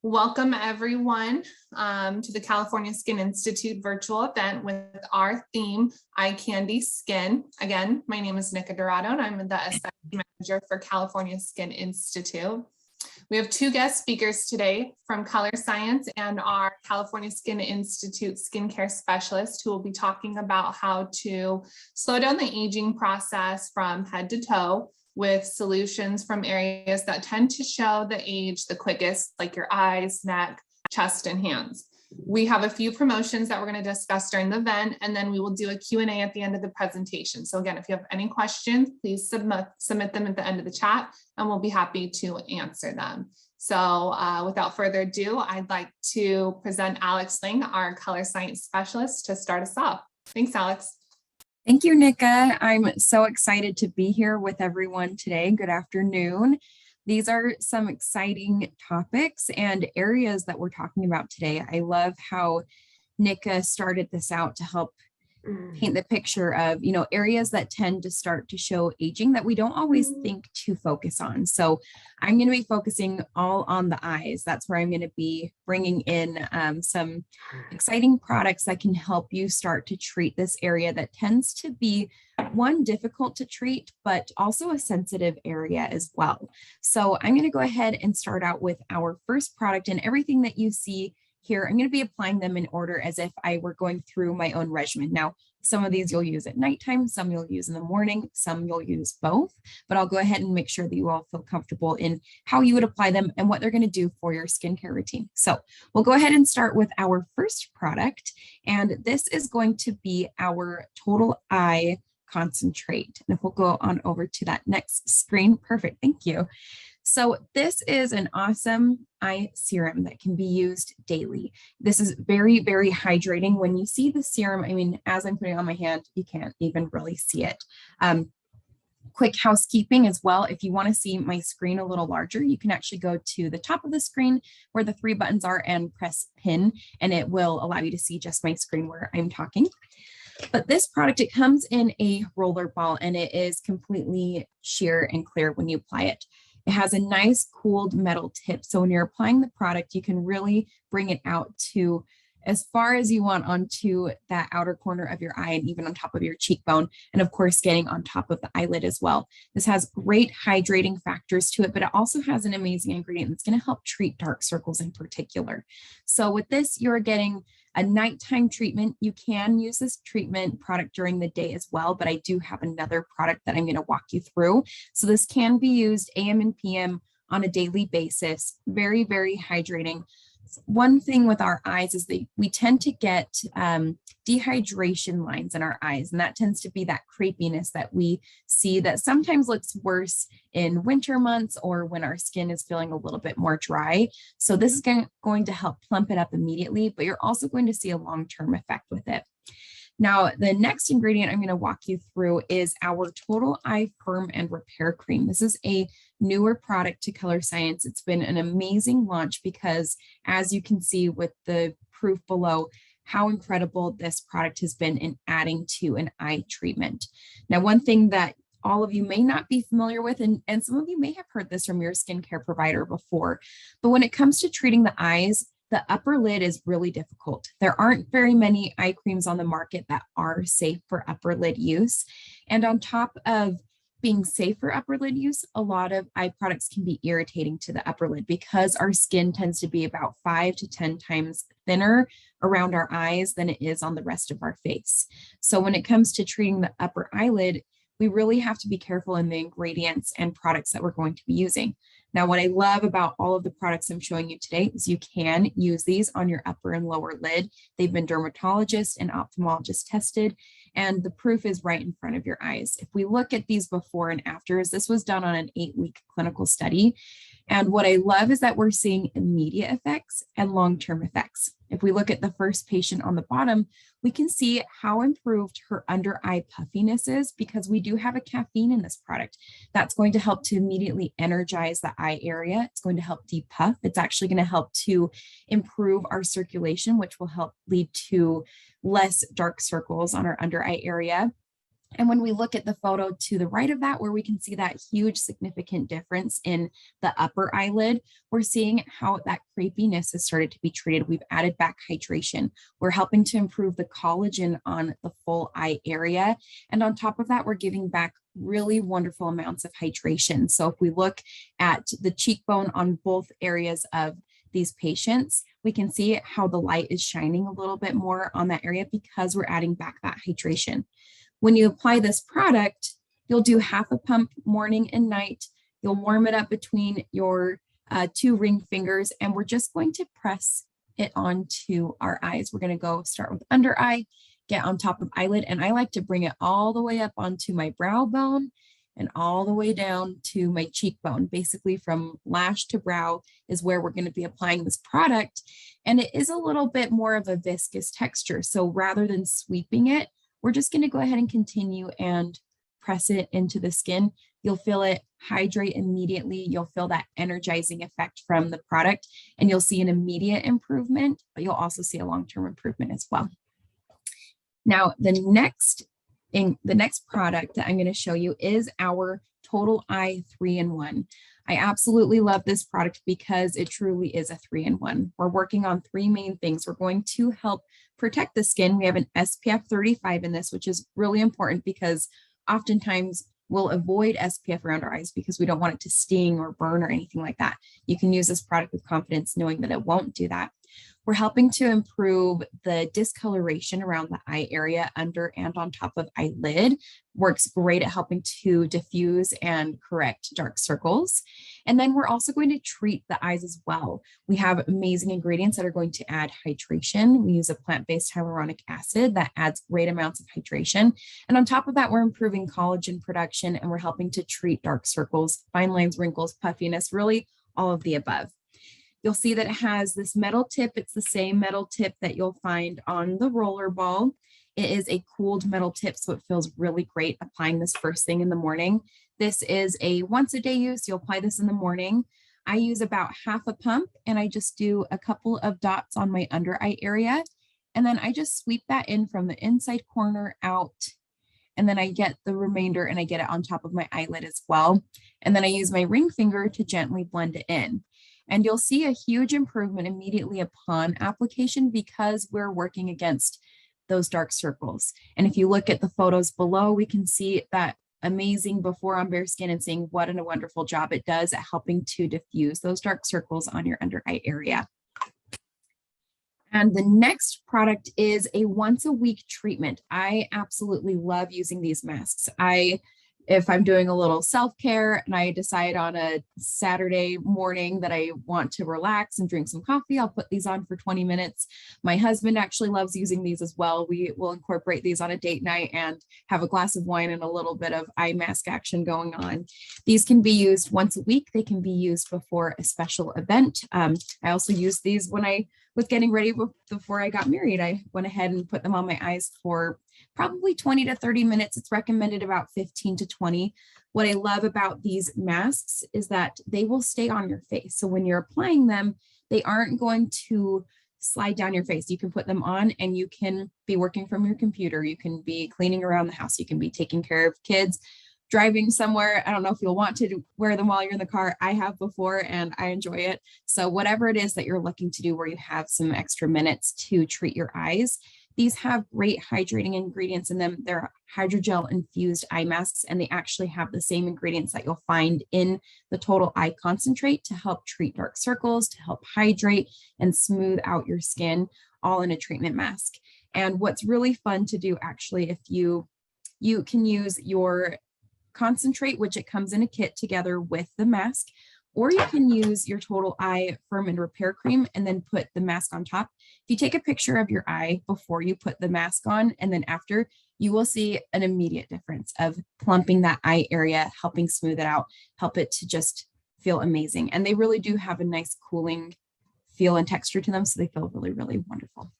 Welcome everyone to the California Skin Institute virtual event with our theme, Eye Candy Skin. Again, my name is Nika Dorado and I'm the aesthetic manager for California Skin Institute. We have two guest speakers today from Colorescience and our California Skin Institute skincare specialist who will be talking about how to slow down the aging process from head to toe with solutions from areas that tend to show the age the quickest, like your eyes, neck, chest, and hands. We have a few promotions that we're going to discuss during the event, and then we will do a Q&A at the end of the presentation. So again, if you have any questions, please submit them at the end of the chat, and we'll be happy to answer them. So without further ado, I'd like to present Alex Ling, our Colorescience specialist, to start us off. Thanks, Alex. Thank you, Nika. I'm so excited to be here with everyone today. Good afternoon. These are some exciting topics and areas that we're talking about today. I love how Nika started this out to help paint the picture of, areas that tend to start to show aging that we don't always think to focus on. So I'm going to be focusing all on the eyes. That's where I'm going to be bringing in some exciting products that can help you start to treat this area that tends to be one, difficult to treat, but also a sensitive area as well. So I'm going to go ahead and start out with our first product, and everything that you see here, I'm going to be applying them in order as if I were going through my own regimen. Now, some of these you'll use at nighttime, some you'll use in the morning, some you'll use both, but I'll go ahead and make sure that you all feel comfortable in how you would apply them and what they're going to do for your skincare routine. So we'll go ahead and start with our first product, and this is going to be our Total Eye Concentrate. And if we'll go on over to that next screen, perfect, thank you. So this is an awesome eye serum that can be used daily. This is very, very hydrating. When you see the serum, I mean, as I'm putting it on my hand, you can't even really see it. Quick housekeeping as well. If you want to see my screen a little larger, you can actually go to the top of the screen where the three buttons are and press pin, and it will allow you to see just my screen where I'm talking. But this product, it comes in a roller ball and it is completely sheer and clear when you apply it. It has a nice cooled metal tip. So when you're applying the product, you can really bring it out to as far as you want onto that outer corner of your eye and even on top of your cheekbone. And of course, getting on top of the eyelid as well. This has great hydrating factors to it, but it also has an amazing ingredient that's going to help treat dark circles in particular. So with this, you're getting a nighttime treatment. You can use this treatment product during the day as well, but I do have another product that I'm going to walk you through. So this can be used AM and PM on a daily basis. Very, very hydrating. One thing with our eyes is that we tend to get dehydration lines in our eyes, and that tends to be that crepiness that we see that sometimes looks worse in winter months or when our skin is feeling a little bit more dry. So this is going to help plump it up immediately, but you're also going to see a long-term effect with it. Now, the next ingredient I'm going to walk you through is our Total Eye Firm and Repair Cream. This is a newer product to Colorescience. It's been an amazing launch because, as you can see with the proof below, how incredible this product has been in adding to an eye treatment. Now, one thing that all of you may not be familiar with, and some of you may have heard this from your skincare provider before, but when it comes to treating the eyes, the upper lid is really difficult. There aren't very many eye creams on the market that are safe for upper lid use. And on top of being safe for upper lid use, a lot of eye products can be irritating to the upper lid because our skin tends to be about 5 to 10 times thinner around our eyes than it is on the rest of our face. So when it comes to treating the upper eyelid, we really have to be careful in the ingredients and products that we're going to be using. Now, what I love about all of the products I'm showing you today is you can use these on your upper and lower lid. They've been dermatologist and ophthalmologist tested, and the proof is right in front of your eyes. If we look at these before and afters, this was done on an 8-week clinical study. And what I love is that we're seeing immediate effects and long-term effects. If we look at the first patient on the bottom, we can see how improved her under eye puffiness is because we do have a caffeine in this product. That's going to help to immediately energize the eye area. It's going to help depuff. It's actually going to help to improve our circulation, which will help lead to less dark circles on our under eye area. And when we look at the photo to the right of that, where we can see that huge significant difference in the upper eyelid, we're seeing how that crepiness has started to be treated. We've added back hydration. We're helping to improve the collagen on the full eye area. And on top of that, we're giving back really wonderful amounts of hydration. So if we look at the cheekbone on both areas of these patients, we can see how the light is shining a little bit more on that area because we're adding back that hydration. When you apply this product, you'll do half a pump morning and night. You'll warm it up between your 2 ring fingers, and we're just going to press it onto our eyes. We're going to go start with under eye, get on top of eyelid, and I like to bring it all the way up onto my brow bone and all the way down to my cheekbone. Basically from lash to brow is where we're going to be applying this product. And it is a little bit more of a viscous texture. So rather than sweeping it, we're just going to go ahead and continue and press it into the skin. You'll feel it hydrate immediately. You'll feel that energizing effect from the product, and you'll see an immediate improvement, but you'll also see a long-term improvement as well. Now, the next product that I'm going to show you is our Total Eye 3-in-1. I absolutely love this product because it truly is a 3-in-1. We're working on 3 main things. We're going to help protect the skin. We have an SPF 35 in this, which is really important because oftentimes we'll avoid SPF around our eyes because we don't want it to sting or burn or anything like that. You can use this product with confidence knowing that it won't do that. We're helping to improve the discoloration around the eye area under and on top of eyelid. Works great at helping to diffuse and correct dark circles. And then we're also going to treat the eyes as well. We have amazing ingredients that are going to add hydration. We use a plant-based hyaluronic acid that adds great amounts of hydration. And on top of that, we're improving collagen production, and we're helping to treat dark circles, fine lines, wrinkles, puffiness, really all of the above. You'll see that it has this metal tip. It's the same metal tip that you'll find on the roller ball. It is a cooled metal tip, so it feels really great applying this first thing in the morning. This is a once a day use. You'll apply this in the morning. I use about half a pump, and I just do a couple of dots on my under eye area. And then I just sweep that in from the inside corner out. And then I get the remainder and I get it on top of my eyelid as well. And then I use my ring finger to gently blend it in. And you'll see a huge improvement immediately upon application because we're working against those dark circles. And if you look at the photos below, we can see that amazing before on bare skin and seeing what a wonderful job it does at helping to diffuse those dark circles on your under eye area. And the next product is a once a week treatment. I absolutely love using these masks. If I'm doing a little self-care and I decide on a Saturday morning that I want to relax and drink some coffee, I'll put these on for 20 minutes. My husband actually loves using these as well. We will incorporate these on a date night and have a glass of wine and a little bit of eye mask action going on. These can be used once a week. They can be used before a special event. I also used these when I was getting ready before I got married. I went ahead and put them on my eyes for probably 20 to 30 minutes. It's recommended about 15 to 20. What I love about these masks is that they will stay on your face. So when you're applying them, they aren't going to slide down your face. You can put them on and you can be working from your computer. You can be cleaning around the house. You can be taking care of kids, driving somewhere. I don't know if you'll want to wear them while you're in the car. I have before and I enjoy it. So whatever it is that you're looking to do where you have some extra minutes to treat your eyes, these have great hydrating ingredients in them. They're hydrogel infused eye masks, and they actually have the same ingredients that you'll find in the Total Eye Concentrate to help treat dark circles, to help hydrate and smooth out your skin, all in a treatment mask. And what's really fun to do actually, if you can use your concentrate, which it comes in a kit together with the mask, or you can use your Total Eye Firm and Repair Cream and then put the mask on top. If you take a picture of your eye before you put the mask on and then after, you will see an immediate difference of plumping that eye area, helping smooth it out, help it to just feel amazing. And they really do have a nice cooling feel and texture to them, so they feel really, really wonderful.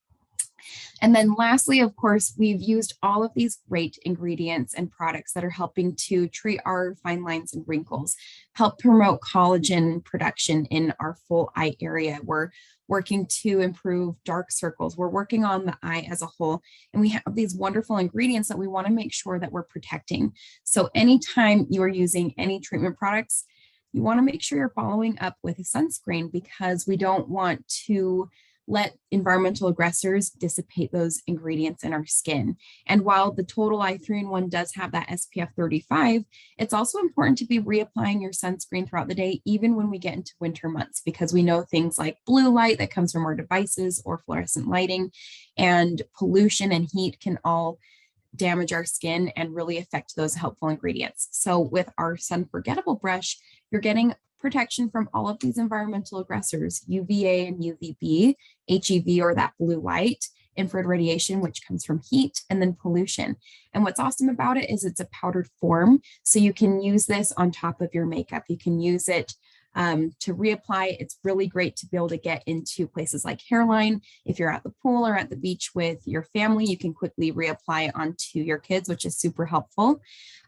And then lastly, of course, we've used all of these great ingredients and products that are helping to treat our fine lines and wrinkles, help promote collagen production in our full eye area. We're working to improve dark circles. We're working on the eye as a whole. And we have these wonderful ingredients that we want to make sure that we're protecting. So anytime you are using any treatment products, you want to make sure you're following up with a sunscreen, because we don't want to let environmental aggressors dissipate those ingredients in our skin. And while the Total Eye 3-in-1 does have that SPF 35, it's also important to be reapplying your sunscreen throughout the day, even when we get into winter months, because we know things like blue light that comes from our devices or fluorescent lighting and pollution and heat can all damage our skin and really affect those helpful ingredients. So with our Sunforgettable brush, you're getting protection from all of these environmental aggressors, UVA and UVB, HEV or that blue light, infrared radiation, which comes from heat, and then pollution. And what's awesome about it is it's a powdered form. So you can use this on top of your makeup. You can use it to reapply. It's really great to be able to get into places like hairline. If you're at the pool or at the beach with your family, you can quickly reapply onto your kids, which is super helpful.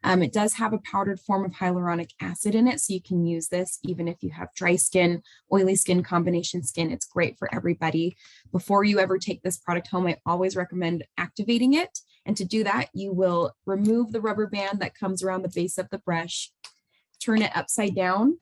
It does have a powdered form of hyaluronic acid in it, so you can use this even if you have dry skin, oily skin, combination skin. It's great for everybody. Before you ever take this product home, I always recommend activating it. And to do that, you will remove the rubber band that comes around the base of the brush, turn it upside down,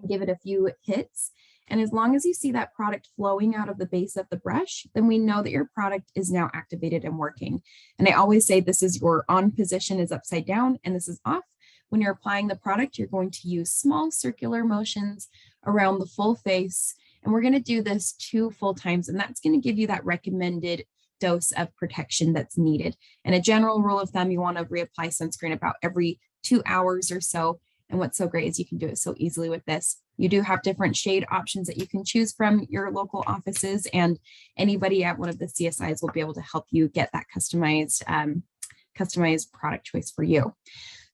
give it a few hits. And as long as you see that product flowing out of the base of the brush, then we know that your product is now activated and working. And I always say this is your on position is upside down and this is off. When you're applying the product, you're going to use small circular motions around the full face. And we're going to do this 2 full times. And that's going to give you that recommended dose of protection that's needed. And a general rule of thumb, you want to reapply sunscreen about every 2 hours or so. And what's so great is you can do it so easily with this. You do have different shade options that you can choose from your local offices, and anybody at one of the CSIs will be able to help you get that customized product choice for you.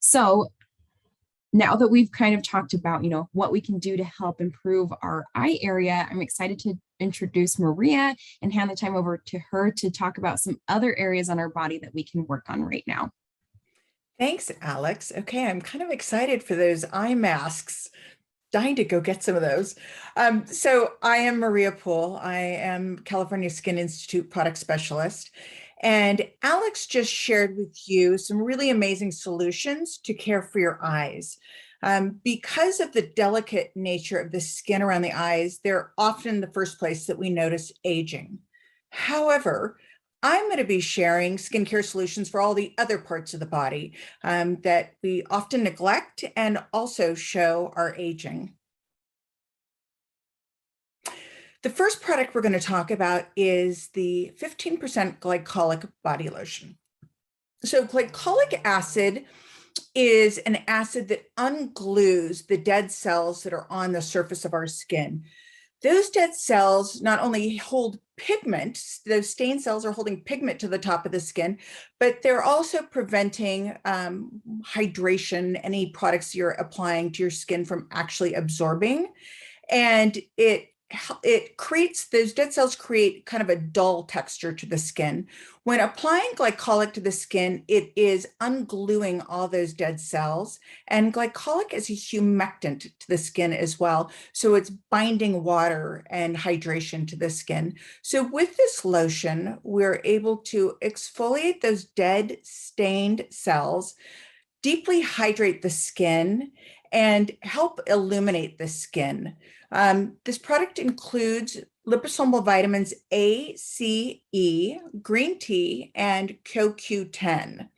So now that we've kind of talked about, what we can do to help improve our eye area, I'm excited to introduce Maria and hand the time over to her to talk about some other areas on our body that we can work on right now. Thanks, Alex. Okay, I'm kind of excited for those eye masks. Dying to go get some of those. So I am Maria Poole. I am California Skin Institute product specialist. And Alex just shared with you some really amazing solutions to care for your eyes. Because of the delicate nature of the skin around the eyes, they're often the first place that we notice aging. However, I'm going to be sharing skincare solutions for all the other parts of the body that we often neglect and also show our aging. The first product we're going to talk about is the 15% glycolic body lotion. So glycolic acid is an acid that unglues the dead cells that are on the surface of our skin. Those dead cells not only hold pigment, those stain cells are holding pigment to the top of the skin, but they're also preventing hydration, any products you're applying to your skin from actually absorbing. And it creates, those dead cells create kind of a dull texture to the skin. When applying glycolic to the skin, it is ungluing all those dead cells. And glycolic is a humectant to the skin as well. So it's binding water and hydration to the skin. So with this lotion, we're able to exfoliate those dead stained cells, deeply hydrate the skin, and help illuminate the skin. This product includes liposomal vitamins A, C, E, green tea, and CoQ10.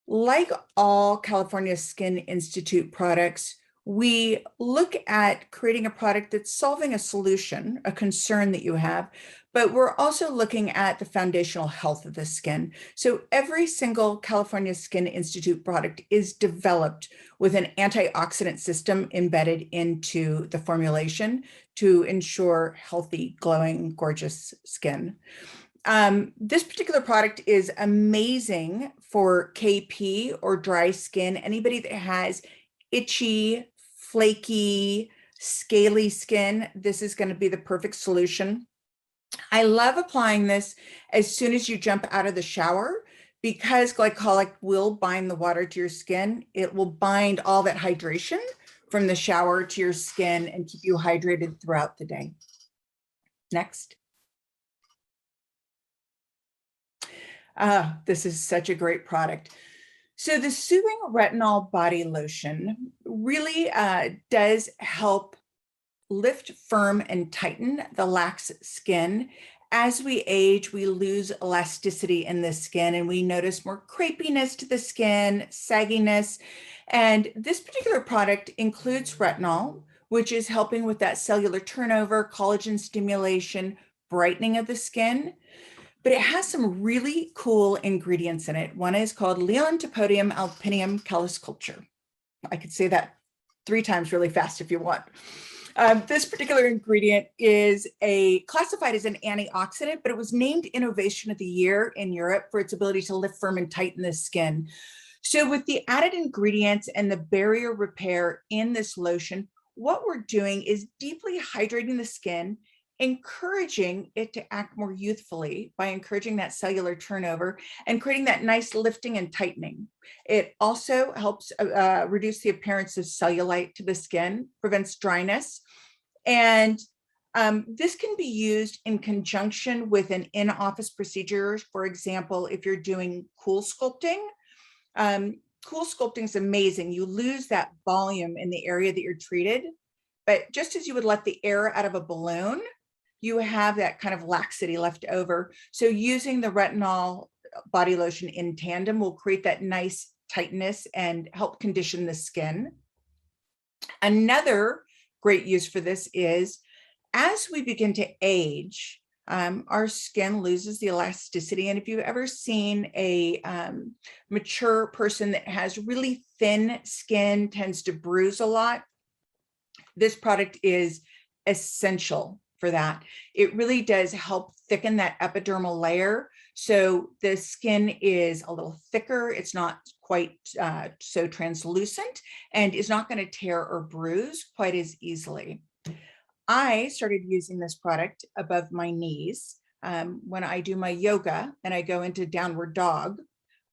Like all California Skin Institute products, we look at creating a product that's solving a solution, a concern that you have, but we're also looking at the foundational health of the skin. So every single California Skin Institute product is developed with an antioxidant system embedded into the formulation to ensure healthy, glowing, gorgeous skin. This particular product is amazing for KP or dry skin, anybody that has itchy, flaky, scaly skin. This is going to be the perfect solution. I love applying this as soon as you jump out of the shower because glycolic will bind the water to your skin. It will bind all that hydration from the shower to your skin and keep you hydrated throughout the day. Next. This is such a great product. So the Soothing Retinol Body Lotion really does help lift, firm, and tighten the lax skin. As we age, we lose elasticity in the skin and we notice more crepiness to the skin, sagginess. And this particular product includes retinol, which is helping with that cellular turnover, collagen stimulation, brightening of the skin. But it has some really cool ingredients in it. One is called Leontopodium alpinium calisculture. I could say that 3 times really fast if you want. This particular ingredient is classified as an antioxidant, but it was named Innovation of the Year in Europe for its ability to lift, firm, and tighten the skin. So with the added ingredients and the barrier repair in this lotion, what we're doing is deeply hydrating the skin, encouraging it to act more youthfully by encouraging that cellular turnover and creating that nice lifting and tightening. It also helps reduce the appearance of cellulite to the skin, prevents dryness. And this can be used in conjunction with an in-office procedure. For example, if you're doing cool sculpting, cool sculpting is amazing. You lose that volume in the area that you're treated, but just as you would let the air out of a balloon, you have that kind of laxity left over. So using the retinol body lotion in tandem will create that nice tightness and help condition the skin. Another great use for this is as we begin to age, our skin loses the elasticity. And if you've ever seen a mature person that has really thin skin, tends to bruise a lot, this product is essential for that. It really does help thicken that epidermal layer. So the skin is a little thicker. It's not quite so translucent and is not going to tear or bruise quite as easily. I started using this product above my knees. When I do my yoga and I go into downward dog,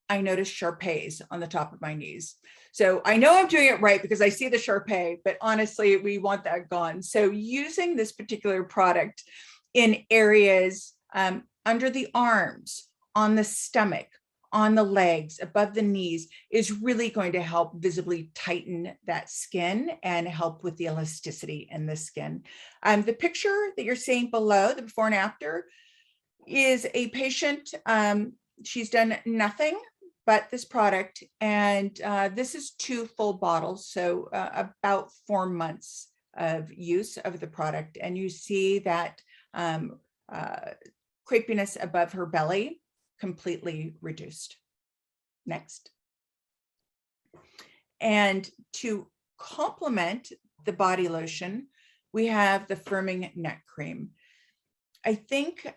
I notice Sharpays on the top of my knees. So I know I'm doing it right because I see the Sharpay, but honestly, we want that gone. So using this particular product in areas under the arms, on the stomach, on the legs, above the knees is really going to help visibly tighten that skin and help with the elasticity in the skin. The picture that you're seeing below, the before and after, is a patient. She's done nothing but this product, and this is 2 full bottles, so about 4 months of use of the product. And you see that crepiness above her belly completely reduced. Next. And to complement the body lotion, we have the firming neck cream. I think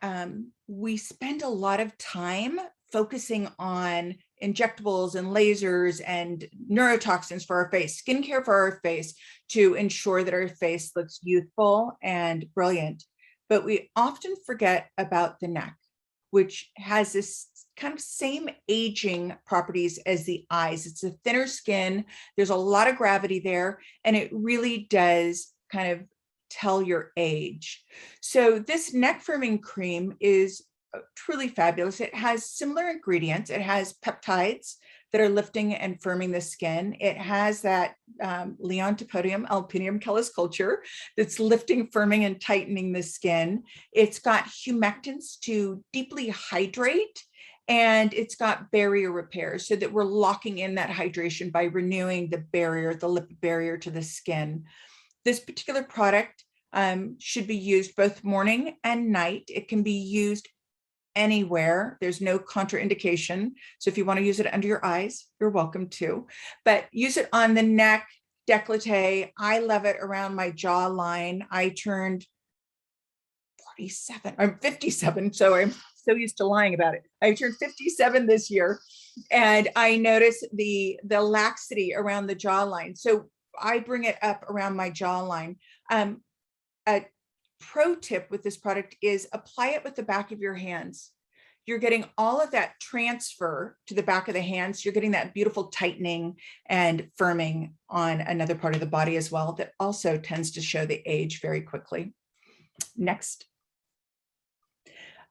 we spend a lot of time focusing on injectables and lasers and neurotoxins for our face, skincare for our face to ensure that our face looks youthful and brilliant. But we often forget about the neck, which has this kind of same aging properties as the eyes. It's a thinner skin. There's a lot of gravity there, and it really does kind of tell your age. So this neck firming cream is truly fabulous. It has similar ingredients. It has peptides that are lifting and firming the skin. It has that Leontopodium alpinium calisculture that's lifting, firming, and tightening the skin. It's got humectants to deeply hydrate, and it's got barrier repair so that we're locking in that hydration by renewing the barrier, the lipid barrier to the skin. This particular product should be used both morning and night. It can be used anywhere. There's no contraindication. So if you want to use it under your eyes, you're welcome to, but use it on the neck, décolleté. I love it around my jawline. I turned 47, I'm 57. So I'm so used to lying about it. I turned 57 this year, and I noticed the laxity around the jawline. So I bring it up around my jawline. pro tip with this product is apply it with the back of your hands. You're getting all of that transfer to the back of the hands. You're getting that beautiful tightening and firming on another part of the body as well that also tends to show the age very quickly. Next.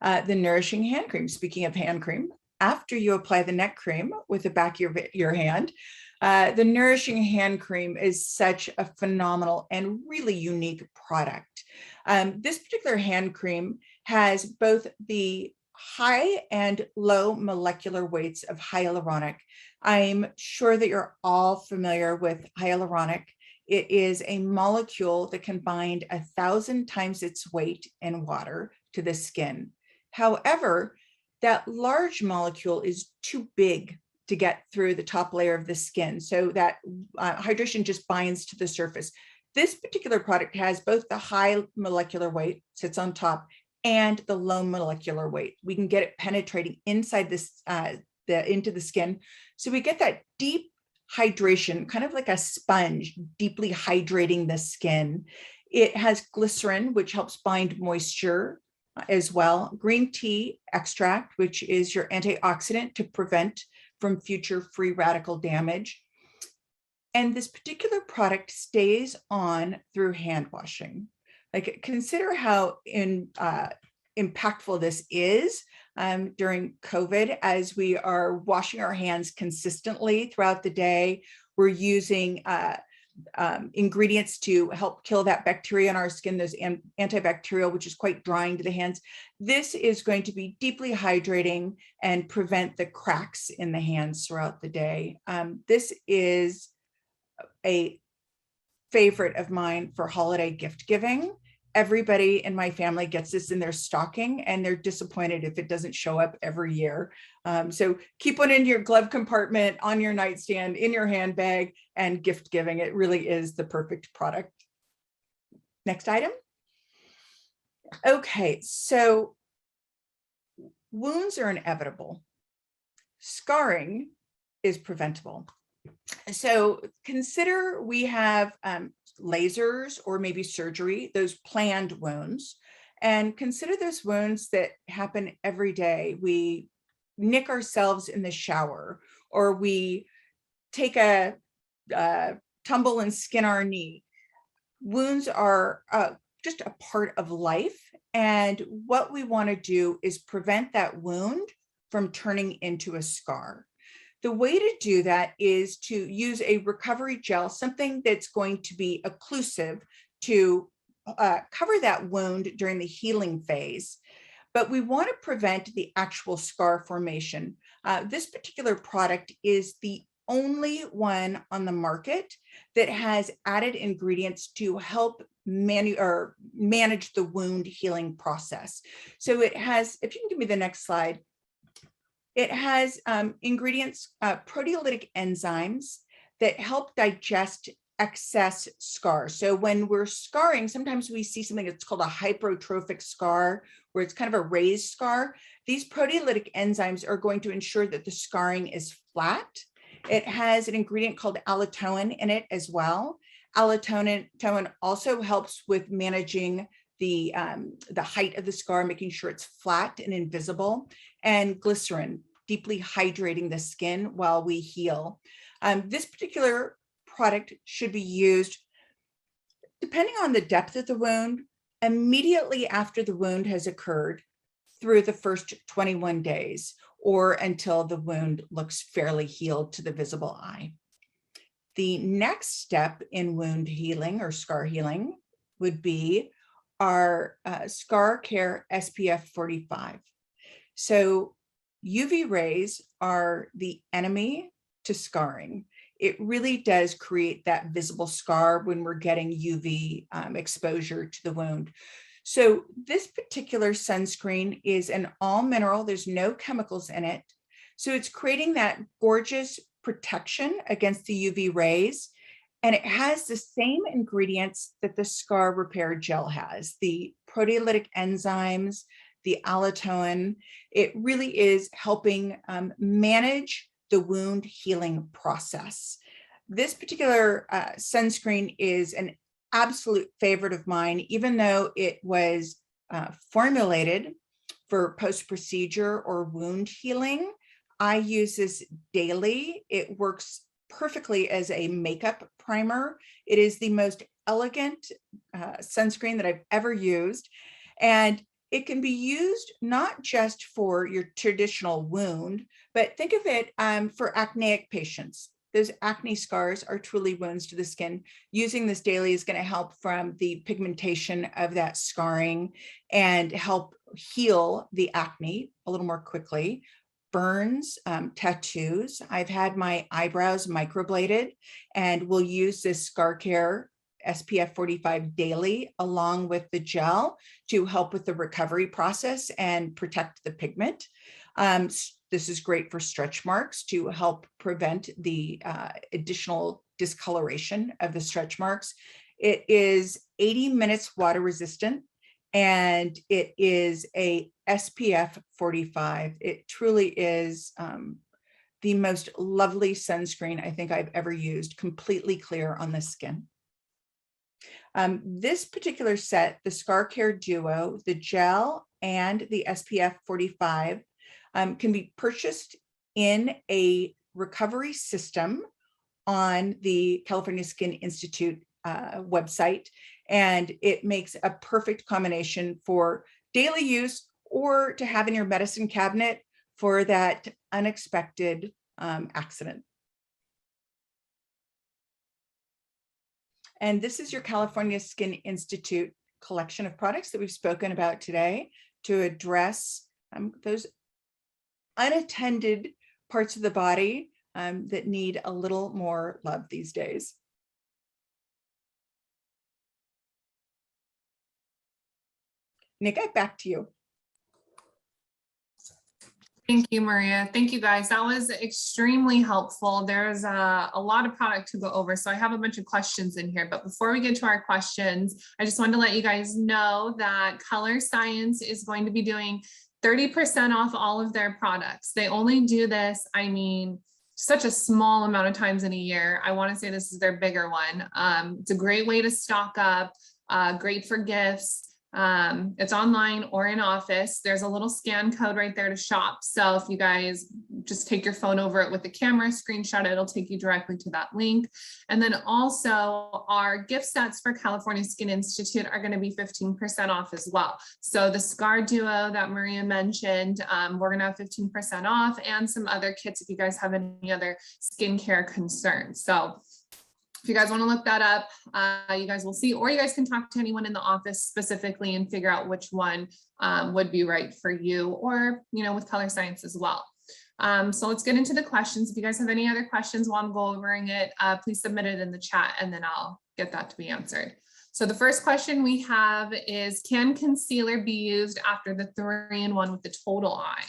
The Nourishing hand cream. Speaking of hand cream, after you apply the neck cream with the back of your hand, the Nourishing hand cream is such a phenomenal and really unique product. This particular hand cream has both the high and low molecular weights of hyaluronic. I'm sure that you're all familiar with hyaluronic. It is a molecule that can bind 1,000 times its weight in water to the skin. However, that large molecule is too big to get through the top layer of the skin. So that hydration just binds to the surface. This particular product has both the high molecular weight, sits on top, and the low molecular weight. We can get it penetrating inside this into the skin. So we get that deep hydration, kind of like a sponge, deeply hydrating the skin. It has glycerin, which helps bind moisture as well. Green tea extract, which is your antioxidant to prevent from future free radical damage. And this particular product stays on through hand washing. Like, consider how impactful this is during COVID, as we are washing our hands consistently throughout the day. We're using ingredients to help kill that bacteria in our skin, those antibacterial, which is quite drying to the hands. This is going to be deeply hydrating and prevent the cracks in the hands throughout the day. This is a favorite of mine for holiday gift giving. Everybody in my family gets this in their stocking, and they're disappointed if it doesn't show up every year. So keep one in your glove compartment, on your nightstand, in your handbag, and gift giving. It really is the perfect product. Next item. Okay, so wounds are inevitable. Scarring is preventable. So consider we have lasers or maybe surgery, those planned wounds, and consider those wounds that happen every day. We nick ourselves in the shower, or we take a tumble and skin our knee. Wounds are just a part of life. And what we want to do is prevent that wound from turning into a scar. The way to do that is to use a recovery gel, something that's going to be occlusive to cover that wound during the healing phase. But we want to prevent the actual scar formation. This particular product is the only one on the market that has added ingredients to help manage the wound healing process. So it has, if you can give me the next slide, it has ingredients, proteolytic enzymes that help digest excess scars. So when we're scarring, sometimes we see something that's called a hypertrophic scar, where it's kind of a raised scar. These proteolytic enzymes are going to ensure that the scarring is flat. It has an ingredient called allotonin in it as well. Allotonin also helps with managing the height of the scar, making sure it's flat and invisible, and glycerin, deeply hydrating the skin while we heal. This particular product should be used, depending on the depth of the wound, immediately after the wound has occurred through the first 21 days, or until the wound looks fairly healed to the visible eye. The next step in wound healing or scar healing would be our Care SPF 45. So UV rays are the enemy to scarring. It really does create that visible scar when we're getting UV exposure to the wound. So this particular sunscreen is an all mineral. There's no chemicals in it. So it's creating that gorgeous protection against the UV rays. And it has the same ingredients that the scar repair gel has, the proteolytic enzymes, the allotonin. It really is helping manage the wound healing process. This particular sunscreen is an absolute favorite of mine, even though it was formulated for post-procedure or wound healing. I use this daily. It works perfectly as a makeup primer. It is the most elegant sunscreen that I've ever used. And it can be used not just for your traditional wound, but think of it for acneic patients. Those acne scars are truly wounds to the skin. Using this daily is going to help from the pigmentation of that scarring and help heal the acne a little more quickly. Burns, tattoos. I've had my eyebrows microbladed, and we'll use this Scar Care SPF 45 daily along with the gel to help with the recovery process and protect the pigment. This is great for stretch marks to help prevent the additional discoloration of the stretch marks. It is 80 minutes water resistant, and it is a SPF 45. It truly is the most lovely sunscreen I think I've ever used, completely clear on the skin. This particular set, the Scar Care Duo, the gel and the SPF 45, can be purchased in a recovery system on the California Skin Institute website, and it makes a perfect combination for daily use or to have in your medicine cabinet for that unexpected accident. And this is your California Skin Institute collection of products that we've spoken about today to address those unattended parts of the body that need a little more love these days. Nika, back to you. Thank you, Maria. Thank you, guys. That was extremely helpful. There's a lot of product to go over, so I have a bunch of questions in here. But before we get to our questions, I just wanted to let you guys know that Colorescience is going to be doing 30% off all of their products. They only do this, I mean, such a small amount of times in a year. I want to say this is their bigger one. It's a great way to stock up, great for gifts. It's online or in office. There's a little scan code right there to shop. So if you guys just take your phone over it with the camera, screenshot it, it'll take you directly to that link. And then also our gift sets for California Skin Institute are going to be 15% off as well. So the Scar Duo that Maria mentioned, we're going to have 15% off, and some other kits if you guys have any other skincare concerns. So if you guys want to look that up, you guys will see, or you guys can talk to anyone in the office specifically and figure out which one would be right for you, or, you know, with Colorescience as well. So let's get into the questions. If you guys have any other questions while I'm going it, please submit it in the chat and then I'll get that to be answered. So the first question we have is, can concealer be used after the 3-in-1 with the Total Eye?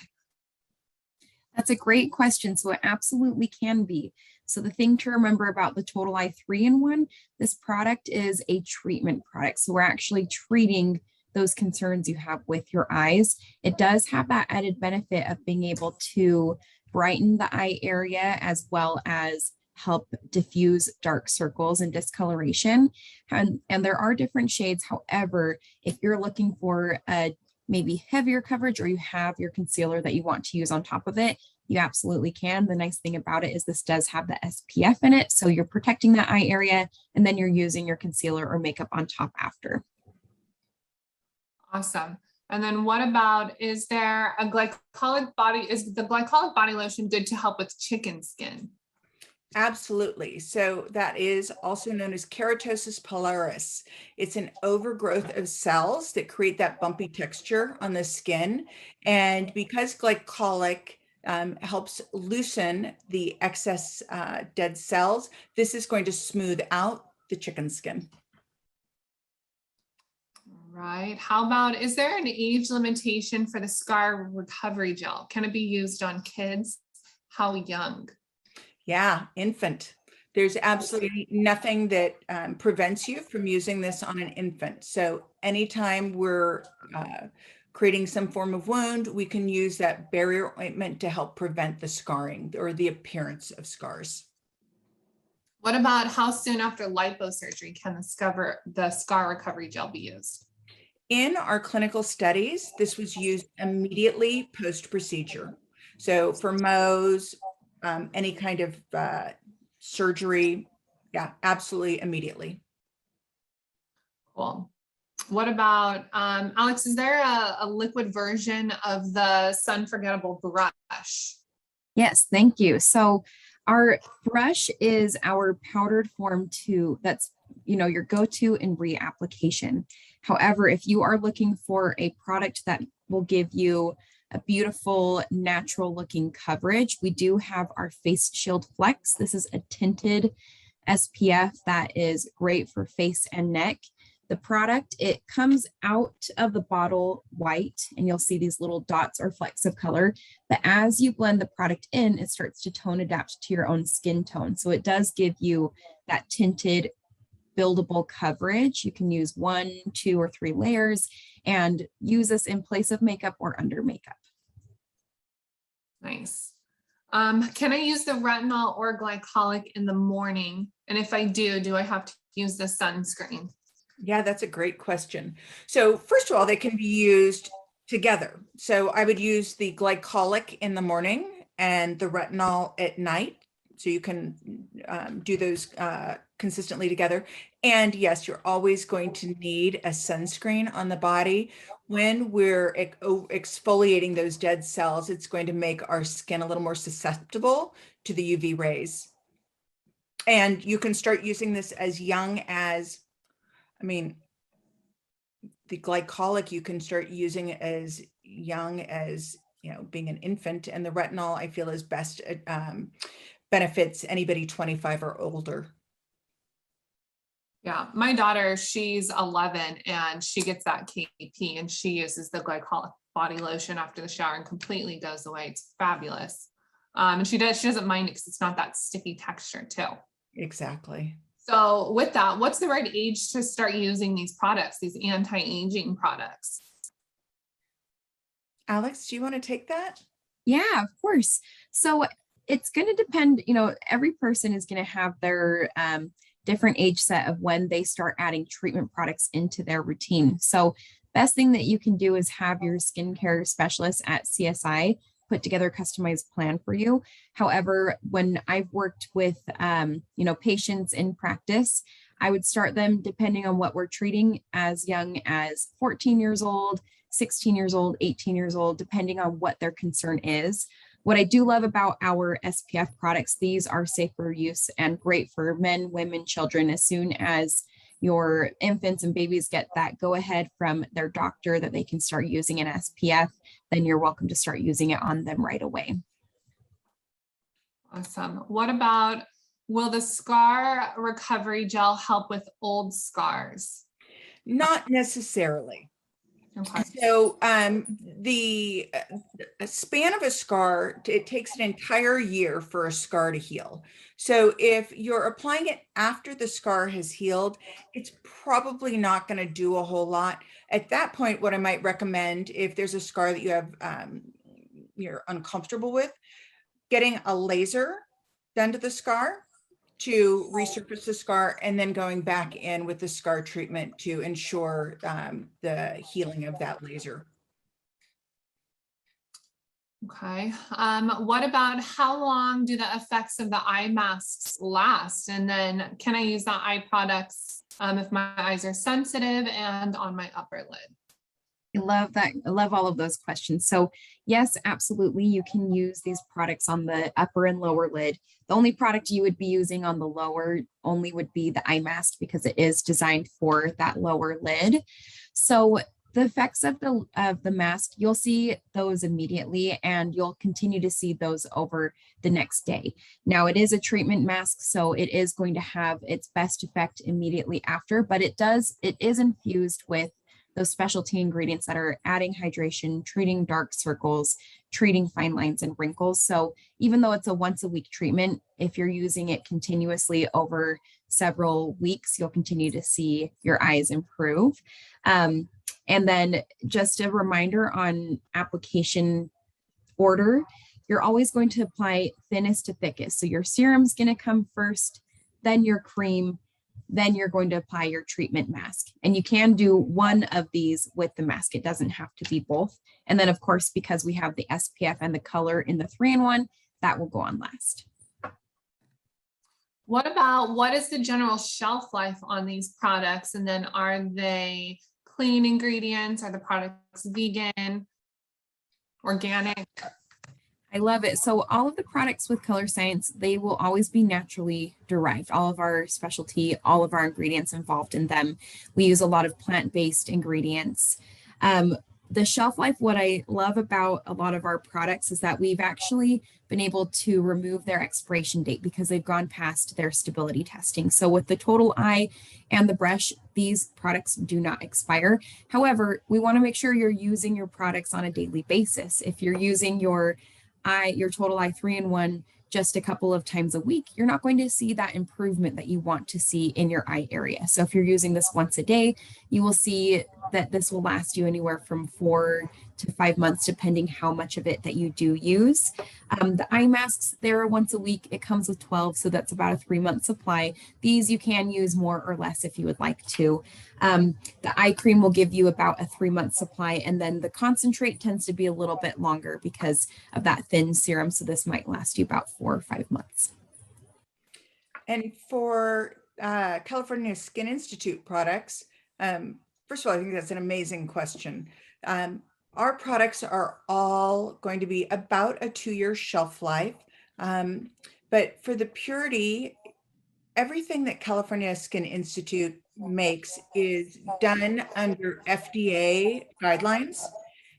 That's a great question. So it absolutely can be. So the thing to remember about the Total Eye 3-in-1, this product is a treatment product. So we're actually treating those concerns you have with your eyes. It does have that added benefit of being able to brighten the eye area as well as help diffuse dark circles and discoloration. And there are different shades. However, if you're looking for a maybe heavier coverage, or you have your concealer that you want to use on top of it, you absolutely can. The nice thing about it is this does have the SPF in it, so you're protecting that eye area, and then you're using your concealer or makeup on top after. Awesome. And then what about, is there a glycolic body, is the glycolic body lotion good to help with chicken skin? Absolutely. So that is also known as keratosis pilaris. It's an overgrowth of cells that create that bumpy texture on the skin. And because glycolic helps loosen the excess dead cells, this is going to smooth out the chicken skin. Right. How about, is there an age limitation for the scar recovery gel? Can it be used on kids? How young? Yeah, infant. There's absolutely nothing that prevents you from using this on an infant. So anytime we're creating some form of wound, we can use that barrier ointment to help prevent the scarring or the appearance of scars. What about how soon after liposurgery can the scar recovery gel be used? In our clinical studies, this was used immediately post-procedure. So for Mohs, any kind of surgery, yeah, absolutely immediately. Cool. What about, Alex, is there a liquid version of the Sunforgettable Brush? Yes, thank you. So our brush is our powdered form that's, your go-to in reapplication. However, if you are looking for a product that will give you a beautiful, natural looking coverage, we do have our Face Shield Flex. This is a tinted SPF that is great for face and neck. The product, it comes out of the bottle white, and you'll see these little dots or flecks of color. But as you blend the product in, it starts to tone adapt to your own skin tone. So it does give you that tinted, buildable coverage. You can use 1, 2, or 3 layers and use this in place of makeup or under makeup. Nice. Can I use the retinol or glycolic in the morning? And if I do I have to use the sunscreen? Yeah, that's a great question. So first of all, they can be used together. So I would use the glycolic in the morning and the retinol at night. So you can do those consistently together. And yes, you're always going to need a sunscreen on the body. When we're exfoliating those dead cells, it's going to make our skin a little more susceptible to the UV rays. And you can start using this as young as, the glycolic you can start using as young as, being an infant, and the retinol I feel is best, benefits anybody 25 or older. Yeah, my daughter, she's 11 and she gets that KP and she uses the glycolic body lotion after the shower and completely goes away. It's fabulous. And she doesn't mind it because it's not that sticky texture too. Exactly. So with that, what's the right age to start using these products, these anti-aging products? Alex, do you want to take that? Yeah, of course. So it's going to depend, every person is going to have their different age set of when they start adding treatment products into their routine. So best thing that you can do is have your skincare specialist at CSI put together a customized plan for you. However, when I've worked with, patients in practice, I would start them depending on what we're treating as young as 14 years old, 16 years old, 18 years old, depending on what their concern is. What I do love about our SPF products, these are safe for use and great for men, women, children. As soon as your infants and babies get that go ahead from their doctor that they can start using an SPF, then you're welcome to start using it on them right away. Awesome. What about, will the scar recovery gel help with old scars? Not necessarily. Okay. So the span of a scar, it takes an entire year for a scar to heal. So if you're applying it after the scar has healed, it's probably not going to do a whole lot. At that point, what I might recommend, if there's a scar that you have, you're uncomfortable with, getting a laser done to the scar to resurface the scar, and then going back in with the scar treatment to ensure the healing of that laser. Okay. What about how long do the effects of the eye masks last? And then can I use the eye products if my eyes are sensitive and on my upper lid? I love that. I love all of those questions. So yes, absolutely. You can use these products on the upper and lower lid. The only product you would be using on the lower only would be the eye mask because it is designed for that lower lid. So the effects of the mask, you'll see those immediately and you'll continue to see those over the next day. Now it is a treatment mask, so it is going to have its best effect immediately after, but it is infused with those specialty ingredients that are adding hydration, treating dark circles, treating fine lines and wrinkles. So even though it's a once a week treatment, if you're using it continuously over several weeks, you'll continue to see your eyes improve. And then just a reminder on application order, you're always going to apply thinnest to thickest. So your serum's going to come first, then your cream, then you're going to apply your treatment mask. And you can do one of these with the mask. It doesn't have to be both. And then of course, because we have the SPF and the color in the 3-in-1, that will go on last. What is the general shelf life on these products? And then are they clean ingredients? Are the products vegan, organic? I love it. So all of the products with Colorescience, they will always be naturally derived. All of our specialty, all of our ingredients involved in them. We use a lot of plant-based ingredients. The shelf life, what I love about a lot of our products is that we've actually been able to remove their expiration date because they've gone past their stability testing. So with the Total Eye and the brush, these products do not expire. However, we want to make sure you're using your products on a daily basis. If you're using your Total Eye 3-in-1 just a couple of times a week, you're not going to see that improvement that you want to see in your eye area. So if you're using this once a day, you will see that this will last you anywhere from 4 to 5 months, depending how much of it that you do use. The eye masks, they're once a week. It comes with 12, so that's about a 3-month supply. These you can use more or less if you would like to. The eye cream will give you about a 3-month supply, and then the concentrate tends to be a little bit longer because of that thin serum. So this might last you about 4 or 5 months. And for California Skin Institute products, first of all, I think that's an amazing question. Our products are all going to be about a 2-year shelf life. But for the purity, everything that California Skin Institute makes is done under FDA guidelines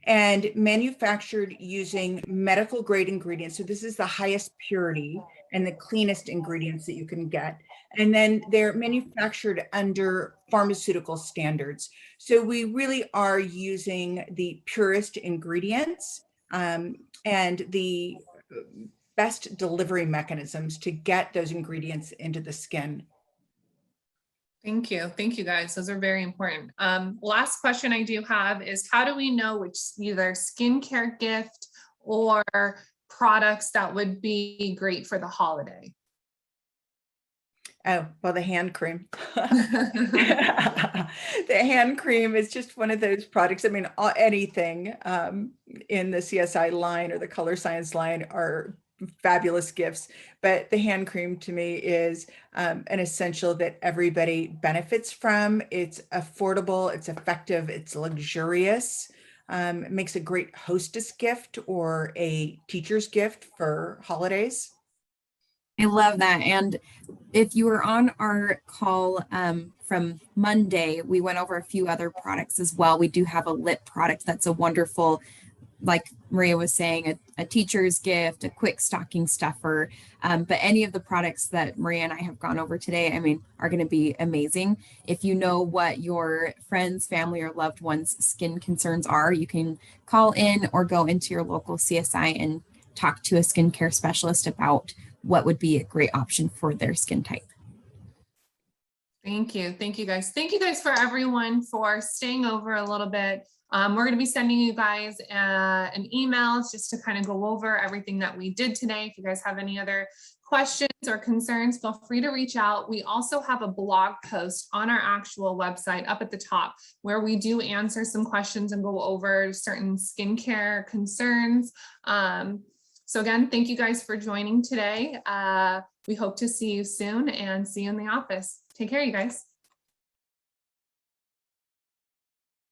and manufactured using medical grade ingredients. So this is the highest purity and the cleanest ingredients that you can get. And then they're manufactured under pharmaceutical standards. So we really are using the purest ingredients and the best delivery mechanisms to get those ingredients into the skin. Thank you. Thank you guys. Those are very important. Last question I do have is, how do we know which either skincare gift or products that would be great for the holiday? Oh, well, the hand cream. The hand cream is just one of those products. I mean, anything in the CSI line or the Colorescience line are fabulous gifts, but the hand cream to me is an essential that everybody benefits from. It's affordable, it's effective, it's luxurious. It makes a great hostess gift or a teacher's gift for holidays. I love that. And if you were on our call from Monday, we went over a few other products as well. We do have a lip product that's a wonderful, like Maria was saying, a teacher's gift, a quick stocking stuffer. But any of the products that Maria and I have gone over today, I mean, are going to be amazing. If you know what your friends, family, or loved ones' skin concerns are, you can call in or go into your local CSI and talk to a skincare specialist about what would be a great option for their skin type. Thank you. Thank you guys. Thank you guys for everyone for staying over a little bit. We're going to be sending you guys an email just to kind of go over everything that we did today. If you guys have any other questions or concerns, feel free to reach out. We also have a blog post on our actual website up at the top where we do answer some questions and go over certain skincare concerns. So again, thank you guys for joining today. We hope to see you soon and see you in the office. Take care, you guys.